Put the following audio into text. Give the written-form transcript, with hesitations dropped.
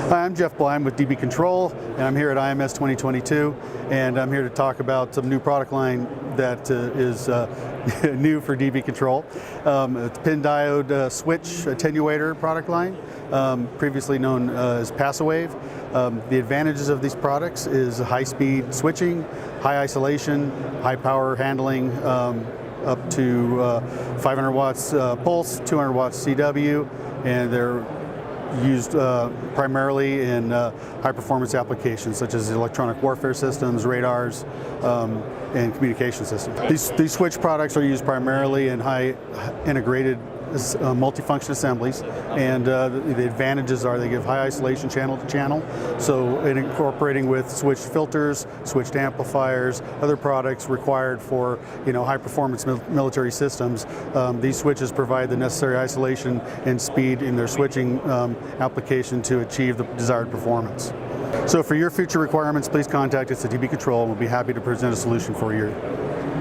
Hi, I'm Jeff Bly with dBControl, and I'm here at IMS 2022, and I'm here to talk about some new product line that is new for dBControl. It's pin diode switch attenuator product line, previously known as Paciwave. The advantages of these products is high-speed switching, high isolation, high power handling, up to 500 watts pulse, 200 watts CW, and they're used primarily in high-performance applications such as electronic warfare systems, radars, and communication systems. These switch products are used primarily in high integrated multifunction assemblies, and the advantages are they give high isolation channel to channel, so incorporating with switched filters, switched amplifiers, other products required for high performance military systems. These switches provide the necessary isolation and speed in their switching application to achieve the desired performance. So for your future requirements, please contact us at dBControl, and we'll be happy to present a solution for you.